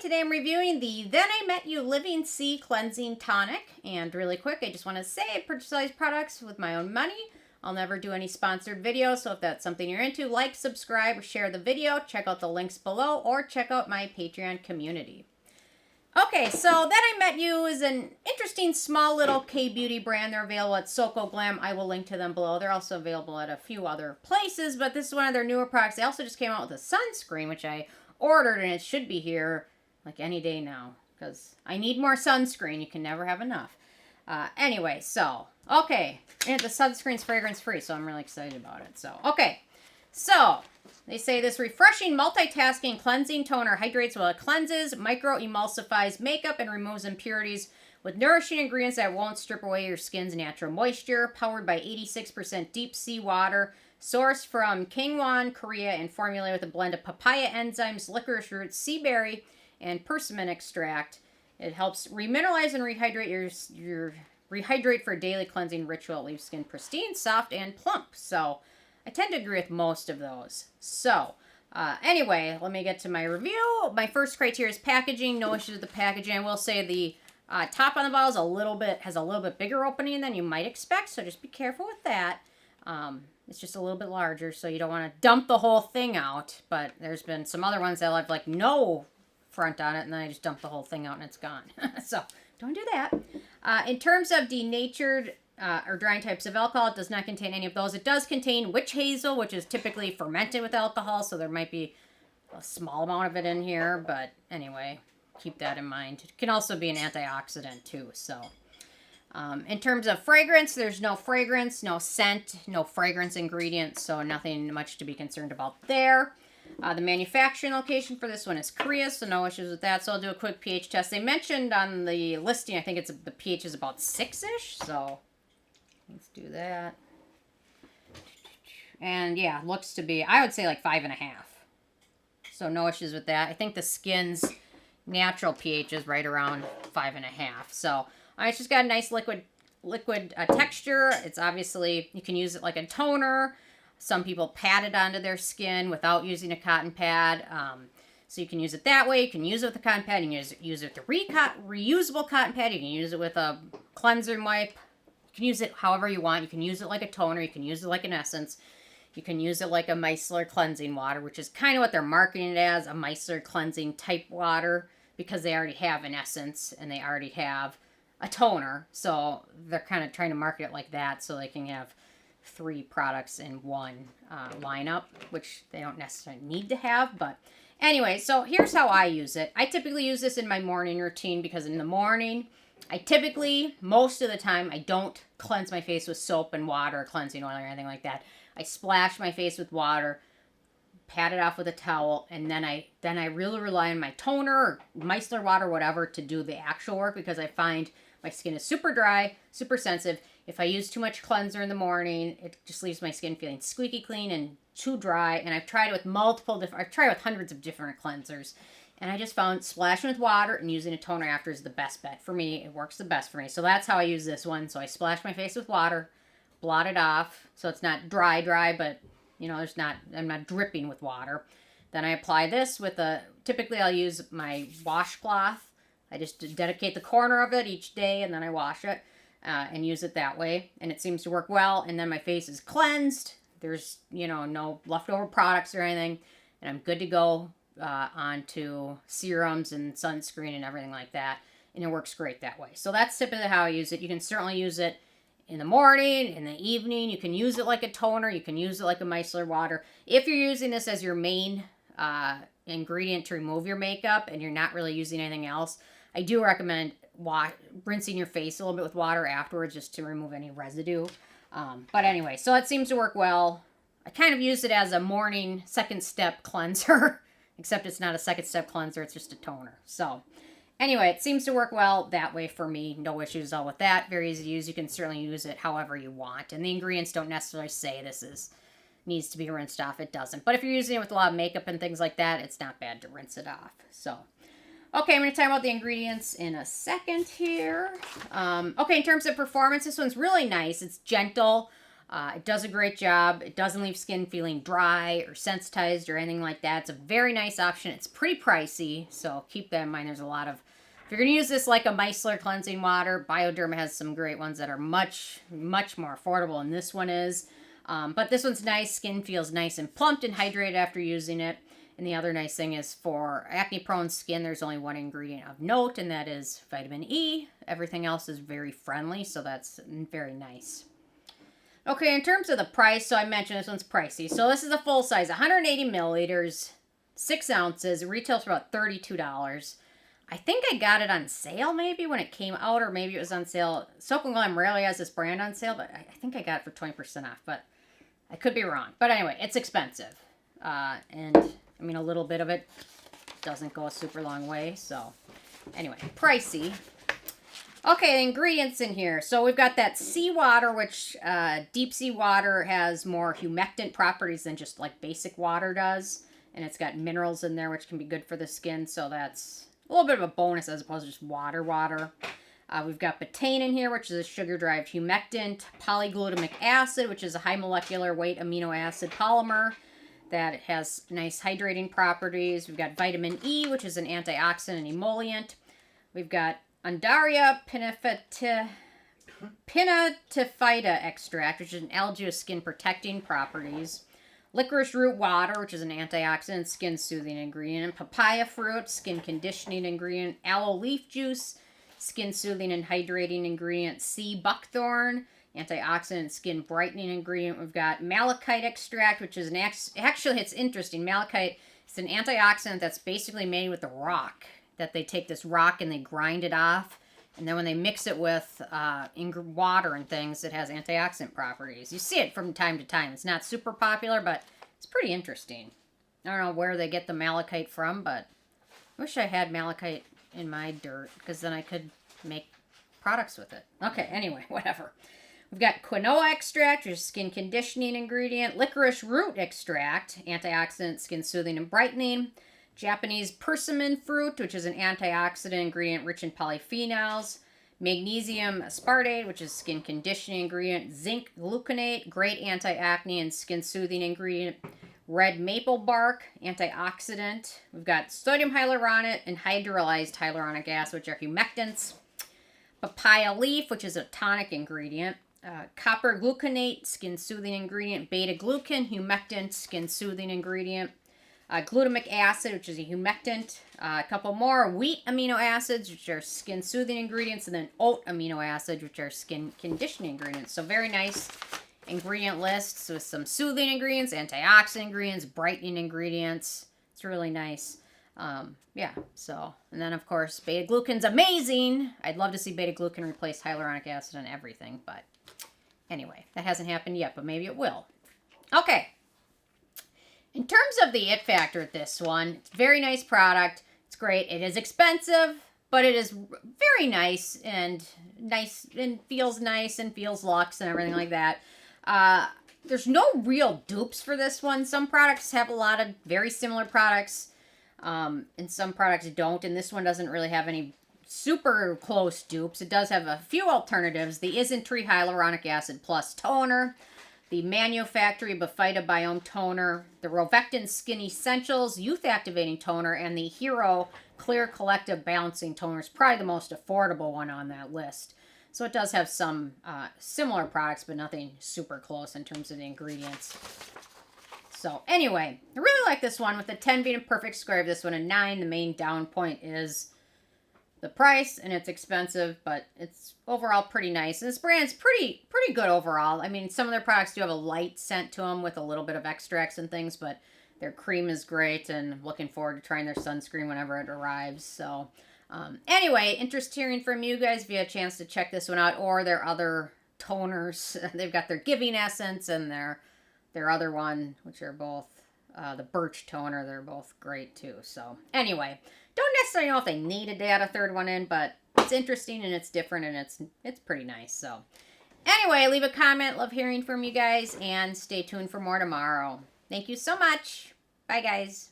Today I'm reviewing the Then I Met You Living Sea Cleansing Tonic. And really quick, I just want to say I purchase all these products with my own money. I'll never do any sponsored videos, so if that's something you're into, like, subscribe, or share the video. Check out the links below, or check out my Patreon community. Okay, so Then I Met You is an interesting small little K-beauty brand. They're available at Soko Glam. I will link to them below. They're also available at a few other places, but this is one of their newer products. They also just came out with a sunscreen, which I ordered, and it should be here like any day now, because I need more sunscreen. You can never have enough. Anyway, so, okay, and the sunscreen's fragrance-free, so I'm really excited about it. So, okay, so they say this refreshing multitasking cleansing toner hydrates while it cleanses, micro-emulsifies makeup, and removes impurities with nourishing ingredients that won't strip away your skin's natural moisture. Powered by 86% deep sea water, sourced from Quinoa, Korea, and formulated with a blend of papaya enzymes, licorice roots, sea berry, and persimmon extract. It helps remineralize and rehydrate your rehydrate for a daily cleansing ritual. It leaves skin pristine, soft, and plump. So I tend to agree with most of those. So anyway, let me get to my review. My first criteria is packaging. No issues with the packaging. I will say the top on the bottle is has a little bit bigger opening than you might expect, so just be careful with that. It's just a little bit larger, so you don't want to dump the whole thing out. But there's been some other ones that have like no front on it, and then I just dump the whole thing out and it's gone. So don't do that. In terms of denatured or drying types of alcohol, it does not contain any of those. It does contain witch hazel, which is typically fermented with alcohol, so there might be a small amount of it in here, but anyway, keep that in mind. It can also be an antioxidant too. So in terms of fragrance, there's no fragrance, no scent, no fragrance ingredients, so nothing much to be concerned about there. The manufacturing location for this one is Korea, so no issues with that. So I'll do a quick pH test. They mentioned on the listing, I think the pH is about 6-ish, so let's do that. And yeah, looks to be, I would say like 5.5. So no issues with that. I think the skin's natural pH is right around 5.5. So it's just got a nice liquid texture. It's obviously, you can use it like a toner. Some people pat it onto their skin without using a cotton pad. So you can use it that way. You can use it with a cotton pad. You can use it with a reusable cotton pad. You can use it with a cleanser wipe. You can use it however you want. You can use it like a toner. You can use it like an essence. You can use it like a micellar cleansing water, which is kind of what they're marketing it as, a micellar cleansing type water, because they already have an essence and they already have a toner. So they're kind of trying to market it like that so they can have 3 products in one lineup, which they don't necessarily need to have. But anyway, so here's how I use it. I typically use this in my morning routine because in the morning, most of the time, I don't cleanse my face with soap and water or cleansing oil or anything like that. I splash my face with water, pat it off with a towel, and then I really rely on my toner or micellar water, whatever, to do the actual work, because I find my skin is super dry, super sensitive. If I use too much cleanser in the morning, it just leaves my skin feeling squeaky clean and too dry. And I've tried it with I've tried it with hundreds of different cleansers. And I just found splashing with water and using a toner after is the best bet for me. It works the best for me. So that's how I use this one. So I splash my face with water, blot it off. So it's not dry, but you know, I'm not dripping with water. Then I apply this with typically I'll use my washcloth. I just dedicate the corner of it each day, and then I wash it. And use it that way, and it seems to work well. And then my face is cleansed. There's, no leftover products or anything, and I'm good to go onto serums and sunscreen and everything like that, and it works great that way. So that's typically how I use it. You can certainly use it in the morning, in the evening. You can use it like a toner. You can use it like a micellar water. If you're using this as your main ingredient to remove your makeup and you're not really using anything else, I do recommend rinsing your face a little bit with water afterwards just to remove any residue. But anyway, so it seems to work well. I kind of use it as a morning second step cleanser, except it's not a second step cleanser, it's just a toner. So anyway, it seems to work well that way for me. No issues all with that. Very easy to use. You can certainly use it however you want. And the ingredients don't necessarily say needs to be rinsed off. It doesn't. But if you're using it with a lot of makeup and things like that, it's not bad to rinse it off. So okay, I'm going to talk about the ingredients in a second here. Okay, in terms of performance, this one's really nice. It's gentle. It does a great job. It doesn't leave skin feeling dry or sensitized or anything like that. It's a very nice option. It's pretty pricey, so keep that in mind. There's a lot of... If you're going to use this like a micellar cleansing water, Bioderma has some great ones that are much, much more affordable than this one is. But this one's nice. Skin feels nice and plumped and hydrated after using it. And the other nice thing is for acne-prone skin, there's only one ingredient of note, and that is vitamin E. Everything else is very friendly, so that's very nice. Okay, in terms of the price, so I mentioned this one's pricey. So this is a full size, 180 milliliters, 6 ounces. It retails for about $32. I think I got it on sale maybe when it came out, or maybe it was on sale. Soap and Glam rarely has this brand on sale, but I think I got it for 20% off, but I could be wrong. But anyway, it's expensive. And, I mean, a little bit of it doesn't go a super long way, so anyway, pricey. Okay, the ingredients in here. So we've got that seawater, which deep sea water has more humectant properties than just like basic water does. And it's got minerals in there, which can be good for the skin. So that's a little bit of a bonus as opposed to just water. We've got betaine in here, which is a sugar-derived humectant. Polyglutamic acid, which is a high molecular weight amino acid polymer that has nice hydrating properties. We've got vitamin E, which is an antioxidant and emollient. We've got Undaria Pinna tifida extract, which is an algae with skin protecting properties. Licorice root water, which is an antioxidant, skin soothing ingredient. Papaya fruit, skin conditioning ingredient. Aloe leaf juice, skin soothing and hydrating ingredient. Sea buckthorn, antioxidant, skin brightening ingredient. We've got malachite extract, which is actually, it's interesting. Malachite is an antioxidant that's basically made with the rock. That they take this rock and they grind it off. And then when they mix it with water and things, it has antioxidant properties. You see it from time to time. It's not super popular, but it's pretty interesting. I don't know where they get the malachite from, but I wish I had malachite in my dirt, because then I could make products with it. Okay, anyway, whatever. We've got quinoa extract, which is skin conditioning ingredient. Licorice root extract, antioxidant, skin soothing and brightening. Japanese persimmon fruit, which is an antioxidant ingredient rich in polyphenols. Magnesium aspartate, which is skin conditioning ingredient. Zinc gluconate, great anti-acne and skin soothing ingredient. Red maple bark, antioxidant. We've got sodium hyaluronate and hydrolyzed hyaluronic acid, which are humectants. Papaya leaf, which is a tonic ingredient. Copper gluconate, skin soothing ingredient. Beta-glucan, humectant, skin soothing ingredient. Glutamic acid, which is a humectant. A couple more wheat amino acids, which are skin soothing ingredients. And then oat amino acids, which are skin conditioning ingredients. So very nice ingredient lists with some soothing ingredients, antioxidant ingredients, brightening ingredients. It's really nice. Yeah, so, and then of course, beta-glucan's amazing. I'd love to see beta-glucan replace hyaluronic acid on everything, but anyway, that hasn't happened yet, but maybe it will. Okay. In terms of the it factor at this one, it's a very nice product. It's great. It is expensive, but it is very nice and feels nice and feels luxe and everything like that. There's no real dupes for this one. Some products have a lot of very similar products, and some products don't, and this one doesn't really have any super close dupes. It does have a few alternatives. The Isntree Hyaluronic Acid Plus Toner, the Manufactory Bifida Biome Toner, the Rovectin Skin Essentials Youth Activating Toner, and the Hero Clear Collective Balancing Toner is probably the most affordable one on that list. So it does have some similar products, but nothing super close in terms of the ingredients. So anyway, I really like this one with the 10 being a perfect square of this one, a 9. The main down point is the price, and it's expensive, but it's overall pretty nice. And this brand's pretty good overall. I mean, some of their products do have a light scent to them with a little bit of extracts and things, but their cream is great, and I'm looking forward to trying their sunscreen whenever it arrives. So anyway, interest hearing from you guys if you had a chance to check this one out, or their other toners. They've got their Giving Essence and their other one, which are both the Birch Toner. They're both great too. So anyway, don't necessarily know if they needed to add a third one in, but it's interesting and it's different and it's pretty nice. So anyway, leave a comment. Love hearing from you guys, and stay tuned for more tomorrow. Thank you so much. Bye, guys.